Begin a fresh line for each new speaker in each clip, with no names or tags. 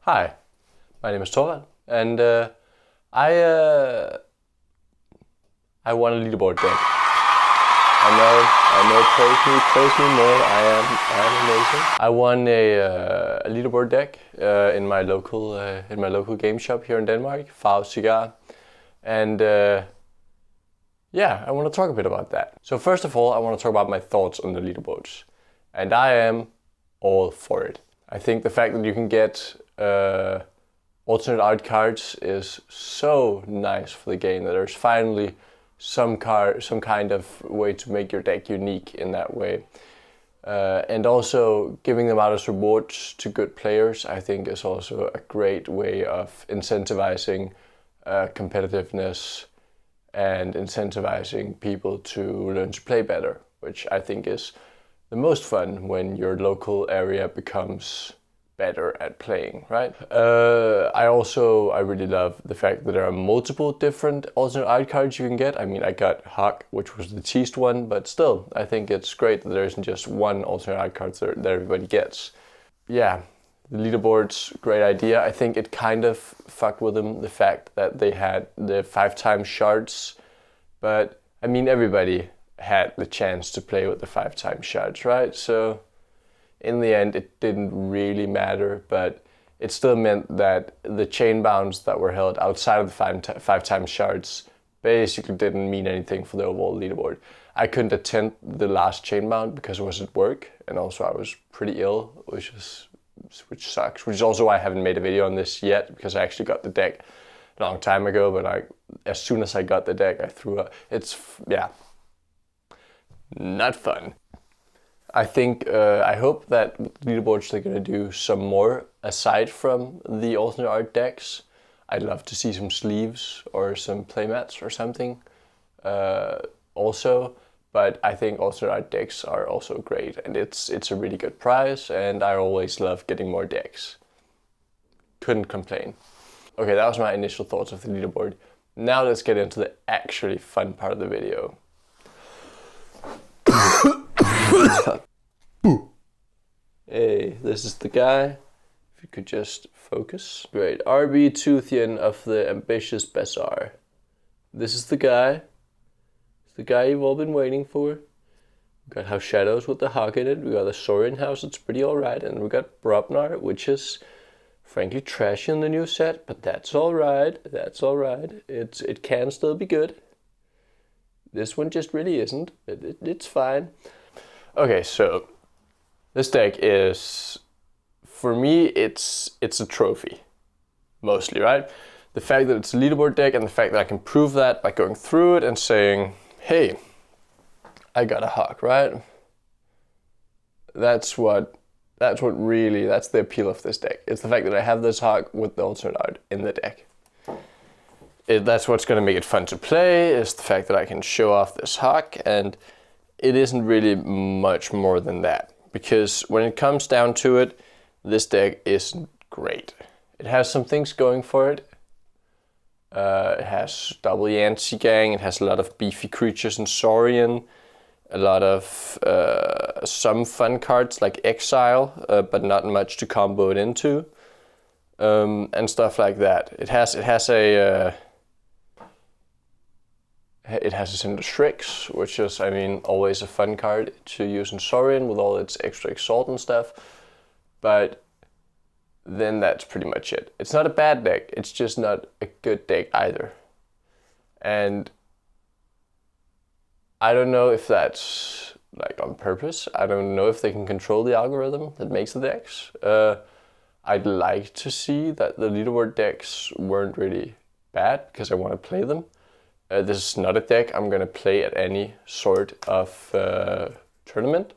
Hi, my name is Torvald, and I won a leaderboard deck. I know, praise me more. I am amazing. I won a leaderboard deck in my local game shop here in Denmark, Farve Cigar, and yeah, I want to talk a bit about that. So first of all, I want to talk about my thoughts on the leaderboards, and I am all for it. I think the fact that you can get alternate art cards is so nice for the game that there's finally some kind of way to make your deck unique in that way. And also giving them out as rewards to good players, I think is also a great way of incentivizing competitiveness and incentivizing people to learn to play better, which I think is the most fun when your local area becomes better at playing, right? I really love the fact that there are multiple different alternate art cards you can get. I mean, I got Hawk, which was the teased one, but still, I think it's great that there isn't just one alternate art card that everybody gets. Yeah, the leaderboard's great idea. I think it kind of fucked with them, the fact that they had the 5x shards, but I mean, everybody had the chance to play with the 5x shards, right? So in the end, it didn't really matter, but it still meant that the chain bounds that were held outside of the 5x shards basically didn't mean anything for the overall leaderboard. I couldn't attend the last chain bound because I was at work, and also I was pretty ill, which sucks. Which is also why I haven't made a video on this yet, because I actually got the deck a long time ago, but as soon as I got the deck, I threw up. Yeah, not fun. I think, I hope that leaderboards are going to do some more aside from the alternate art decks. I'd love to see some sleeves or some playmats or something also, but I think alternate art decks are also great, and it's a really good prize, and I always love getting more decks. Couldn't complain. Okay, that was my initial thoughts of the leaderboard. Now let's get into the actually fun part of the video. Hey, this is the guy. If you could just focus. Great. RB Toothian of the Ambitious Bazaar. This is the guy. It's the guy you've all been waiting for. We got House Shadows with the Hawk in it. We got the Saurian House, it's pretty alright. And we got Brobnar, which is frankly trashy in the new set, but that's alright. That's alright. It can still be good. This one just really isn't. It's fine. Okay, so this deck is, for me, it's a trophy, mostly, right? The fact that it's a leaderboard deck and the fact that I can prove that by going through it and saying, hey, I got a Hawk, right? That's the appeal of this deck. It's the fact that I have this Hawk with the alternate art in the deck. That's what's going to make it fun to play, is the fact that I can show off this Hawk, and it isn't really much more than that. Because when it comes down to it, this deck isn't great. It has some things going for it. It has double Yancy Gang, it has a lot of beefy creatures in Saurian, a lot of some fun cards like Exile, but not much to combo it into, and stuff like that. It has a Cinder Strix, which is, I mean, always a fun card to use in Saurian with all its extra exalt and stuff. But then that's pretty much it. It's not a bad deck, it's just not a good deck either. And I don't know if that's like on purpose. I don't know if they can control the algorithm that makes the decks. I'd like to see that the leaderboard decks weren't really bad, because I want to play them. This is not a deck I'm going to play at any sort of tournament,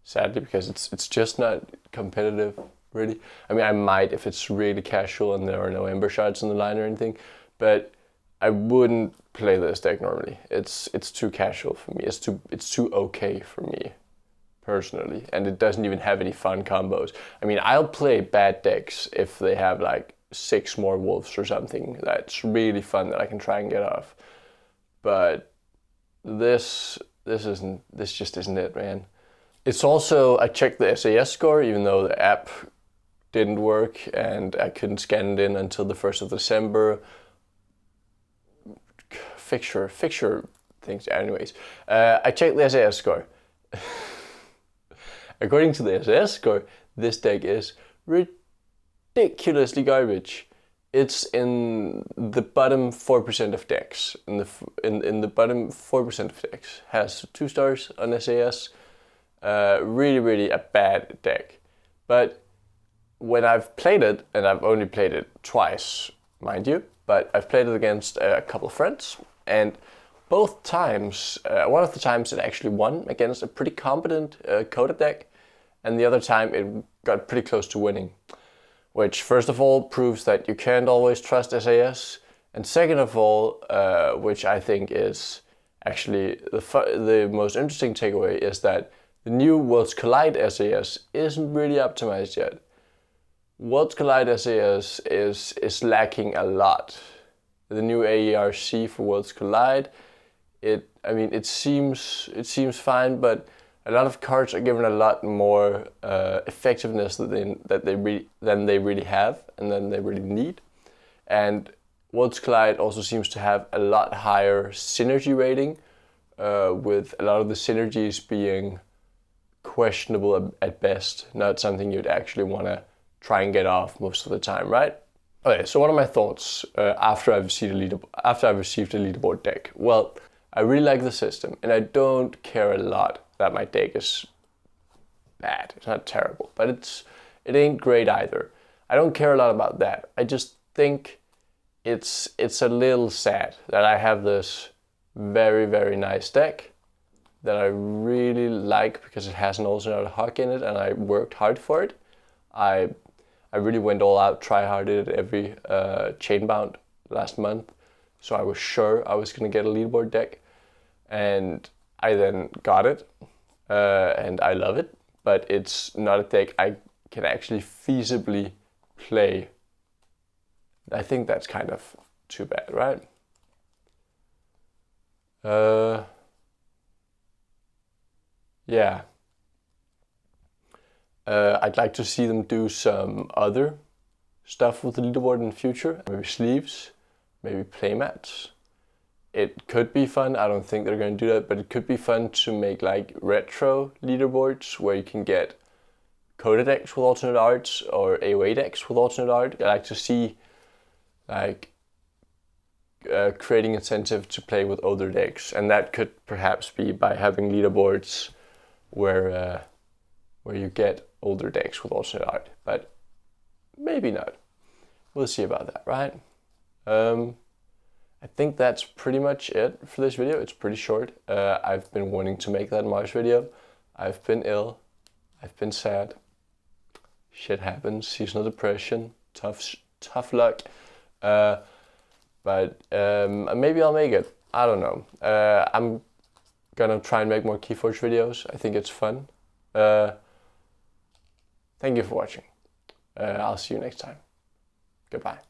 sadly, because it's just not competitive, really. I mean, I might if it's really casual and there are no Ember Shards in the line or anything, but I wouldn't play this deck normally. It's too casual for me. It's too okay for me, personally, and it doesn't even have any fun combos. I mean, I'll play bad decks if they have like 6 more wolves or something that's really fun that I can try and get off. But this just isn't it, man. It's also, I checked the SAS score, even though the app didn't work and I couldn't scan it in until the 1st of December. Fixture things. Anyways, I checked the SAS score. According to the SAS score, this deck is ridiculously garbage. It's in the bottom 4% of decks. In the bottom 4% of decks. Has 2 stars on SAS. Really a bad deck. But when I've played it, and I've only played it twice, mind you, but I've played it against a couple of friends, and both times, one of the times it actually won against a pretty competent GOT A deck, and the other time it got pretty close to winning. Which, first of all, proves that you can't always trust SAS, and second of all, which I think is actually the most interesting takeaway, is that the new Worlds Collide SAS isn't really optimized yet. Worlds Collide SAS is lacking a lot. The new AERC for Worlds Collide, it seems fine, but a lot of cards are given a lot more effectiveness than they really have and than they really need. And Worlds Collide also seems to have a lot higher synergy rating, with a lot of the synergies being questionable at best, not something you'd actually want to try and get off most of the time, right? Okay, so what are my thoughts after I've received a leaderboard deck? Well, I really like the system, and I don't care a lot that my deck is bad. It's not terrible, but it ain't great either. I don't care a lot about that. I just think it's a little sad that I have this very nice deck that I really like because it has an alternate hug in it, and I worked hard for it. I really went all out, try-harded every chainbound last month, so I was sure I was gonna get a leaderboard deck, and I then got it, and I love it, but it's not a deck I can actually feasibly play. I think that's kind of too bad, right? Yeah. I'd like to see them do some other stuff with the leaderboard in the future. Maybe sleeves, maybe playmats. It could be fun. I don't think they're going to do that, but it could be fun to make like retro leaderboards where you can get GOT A decks with alternate arts or AOA decks with alternate art. I like to see like creating incentive to play with older decks, and that could perhaps be by having leaderboards where you get older decks with alternate art, but maybe not. We'll see about that, right? I think that's pretty much it for this video. It's pretty short. I've been wanting to make that March video. I've been ill. I've been sad. Shit happens. Seasonal depression. Tough luck. But maybe I'll make it. I don't know. I'm gonna try and make more Keyforge videos. I think it's fun. Thank you for watching. I'll see you next time. Goodbye.